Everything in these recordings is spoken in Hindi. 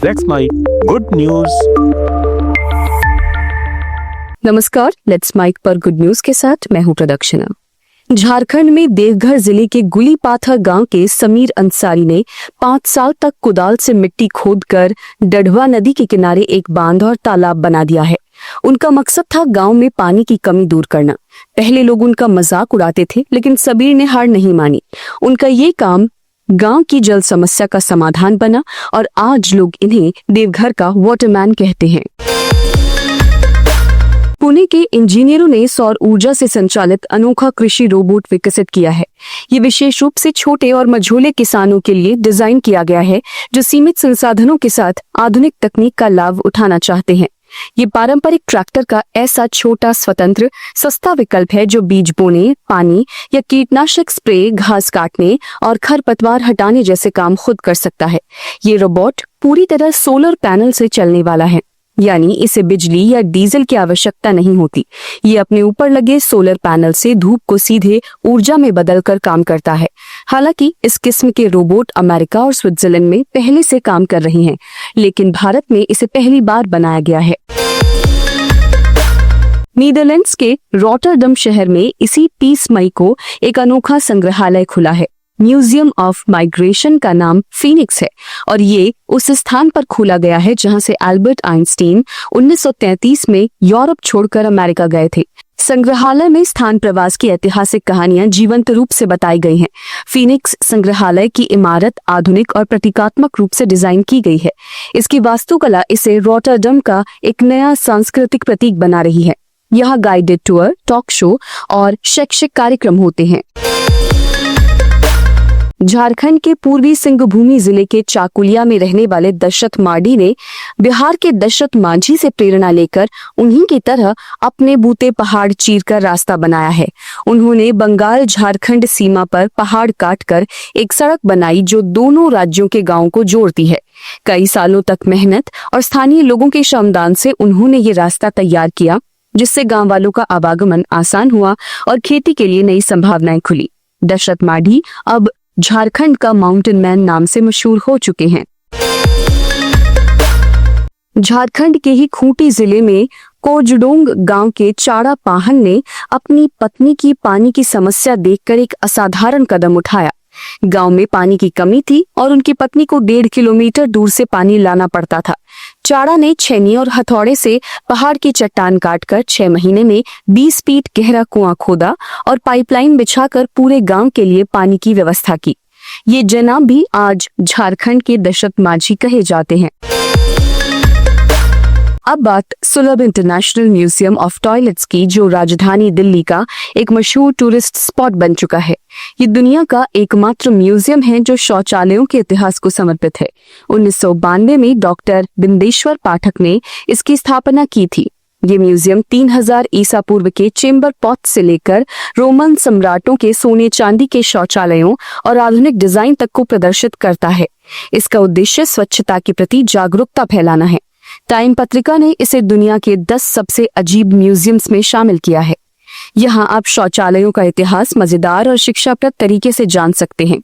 That's my good news. नमस्कार, लेट्स माइक पर गुड न्यूज के साथ मैं हूं प्रदक्षिणा। झारखंड में देवघर जिले के गुलीपाथर गांव के समीर अंसारी ने 5 साल तक कुदाल से मिट्टी खोदकर डढ़वा नदी के किनारे एक बांध और तालाब बना दिया है। उनका मकसद था गांव में पानी की कमी दूर करना। पहले लोग उनका मजाक उड़ाते थे, लेकिन समीर ने हार नहीं मानी। उनका ये काम गांव की जल समस्या का समाधान बना और आज लोग इन्हें देवघर का वाटरमैन कहते हैं। पुणे के इंजीनियरों ने सौर ऊर्जा से संचालित अनोखा कृषि रोबोट विकसित किया है। ये विशेष रूप से छोटे और मझोले किसानों के लिए डिजाइन किया गया है, जो सीमित संसाधनों के साथ आधुनिक तकनीक का लाभ उठाना चाहते हैं। ये पारंपरिक ट्रैक्टर का ऐसा छोटा, स्वतंत्र, सस्ता विकल्प है जो बीज बोने, पानी या कीटनाशक स्प्रे, घास काटने और खरपतवार हटाने जैसे काम खुद कर सकता है। ये रोबोट पूरी तरह सोलर पैनल से चलने वाला है, यानी इसे बिजली या डीजल की आवश्यकता नहीं होती। ये अपने ऊपर लगे सोलर पैनल से धूप को सीधे ऊर्जा में बदलकर काम करता है। हालांकि इस किस्म के रोबोट अमेरिका और स्विट्जरलैंड में पहले से काम कर रहे हैं, लेकिन भारत में इसे पहली बार बनाया गया है। नीदरलैंड्स के रॉटरडम शहर में इसी 30 मई को एक अनोखा संग्रहालय खुला है। म्यूजियम ऑफ माइग्रेशन का नाम फीनिक्स है और ये उस स्थान पर खोला गया है जहां से एल्बर्ट आइंस्टीन 1933 में यूरोप छोड़कर अमेरिका गए थे। संग्रहालय में स्थान प्रवास की ऐतिहासिक कहानियां जीवंत रूप से बताई गई हैं। फीनिक्स संग्रहालय की इमारत आधुनिक और प्रतीकात्मक रूप से डिजाइन की गई है। इसकी वास्तुकला इसे रॉटरडम का एक नया सांस्कृतिक प्रतीक बना रही है। यहाँ गाइडेड टूर, टॉक शो और शैक्षिक कार्यक्रम होते हैं। झारखंड के पूर्वी सिंहभूमि जिले के चाकुलिया में रहने वाले दशरथ मार्डी ने बिहार के दशरथ मांझी से प्रेरणा लेकर उन्हीं की तरह अपने बूते पहाड़ चीरकर रास्ता बनाया है। उन्होंने बंगाल झारखंड सीमा पर पहाड़ काटकर एक सड़क बनाई जो दोनों राज्यों के गांवों को जोड़ती है। कई सालों तक मेहनत और स्थानीय लोगों के श्रमदान से उन्होंने ये रास्ता तैयार किया, जिससे गांव वालों का आवागमन आसान हुआ और खेती के लिए नई संभावनाएं खुली। दशरथ मार्डी अब झारखंड का माउंटेन मैन नाम से मशहूर हो चुके हैं। झारखंड के ही खूंटी जिले में कोजडोंग गांव के चाड़ा पाहन ने अपनी पत्नी की पानी की समस्या देखकर एक असाधारण कदम उठाया। गांव में पानी की कमी थी और उनकी पत्नी को 1.5 किलोमीटर दूर से पानी लाना पड़ता था। चाड़ा ने छेनी और हथौड़े से पहाड़ की चट्टान काटकर 6 महीने में 20 फीट गहरा कुआं खोदा और पाइपलाइन बिछाकर पूरे गांव के लिए पानी की व्यवस्था की। ये जनाब भी आज झारखंड के दशरथ मांझी कहे जाते हैं। अब बात सुलभ इंटरनेशनल म्यूजियम ऑफ टॉयलेट्स की, जो राजधानी दिल्ली का एक मशहूर टूरिस्ट स्पॉट बन चुका है। ये दुनिया का एकमात्र म्यूजियम है जो शौचालयों के इतिहास को समर्पित है। 1992 में डॉक्टर बिंदेश्वर पाठक ने इसकी स्थापना की थी। ये म्यूजियम 3000 ईसा पूर्व के चेम्बर पॉट से लेकर रोमन सम्राटों के सोने चांदी के शौचालयों और आधुनिक डिजाइन तक को प्रदर्शित करता है। इसका उद्देश्य स्वच्छता के प्रति जागरूकता फैलाना है। टाइम पत्रिका ने इसे दुनिया के 10 सबसे अजीब म्यूजियम्स में शामिल किया है। यहाँ आप शौचालयों का इतिहास मजेदार और शिक्षाप्रद तरीके से जान सकते हैं।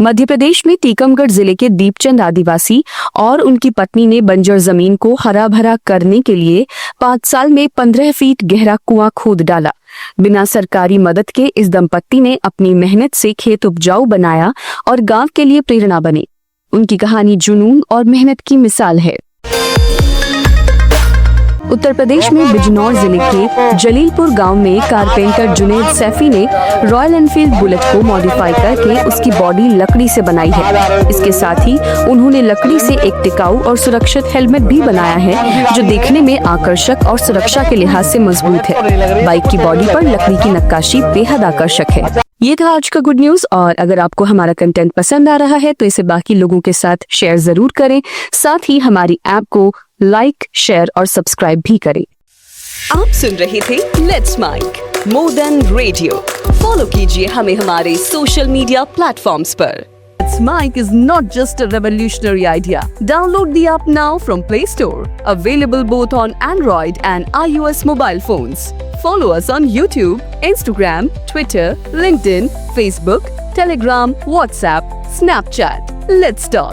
मध्य प्रदेश में टीकमगढ़ जिले के दीपचंद आदिवासी और उनकी पत्नी ने बंजर जमीन को हरा भरा करने के लिए 5 साल में 15 फीट गहरा कुआं खोद डाला। बिना सरकारी मदद के इस दंपत्ति ने अपनी मेहनत से खेत उपजाऊ बनाया और गांव के लिए प्रेरणा बने। उनकी कहानी जुनून और मेहनत की मिसाल है। उत्तर प्रदेश में बिजनौर जिले के जलीलपुर गांव में कारपेंटर जुनेद सैफी ने रॉयल एनफील्ड बुलेट को मॉडिफाई करके उसकी बॉडी लकड़ी से बनाई है। इसके साथ ही उन्होंने लकड़ी से एक टिकाऊ और सुरक्षित हेलमेट भी बनाया है, जो देखने में आकर्षक और सुरक्षा के लिहाज से मजबूत है। बाइक की बॉडी पर लकड़ी की नक्काशी बेहद आकर्षक है। ये था आज का गुड न्यूज, और अगर आपको हमारा कंटेंट पसंद आ रहा है तो इसे बाकी लोगों के साथ शेयर जरूर करें। साथ ही हमारी ऐप को लाइक, शेयर और सब्सक्राइब भी करें। आप सुन रहे थे let's mike more than radio. Follow कीजिए हमें हमारे सोशल मीडिया प्लेटफॉर्म्स पर। Let's Mic is not just a revolutionary idea. Download the app now from Play Store. Available both on Android and iOS mobile phones. Follow us on YouTube, Instagram, Twitter, LinkedIn, Facebook, Telegram, WhatsApp, Snapchat. Let's talk.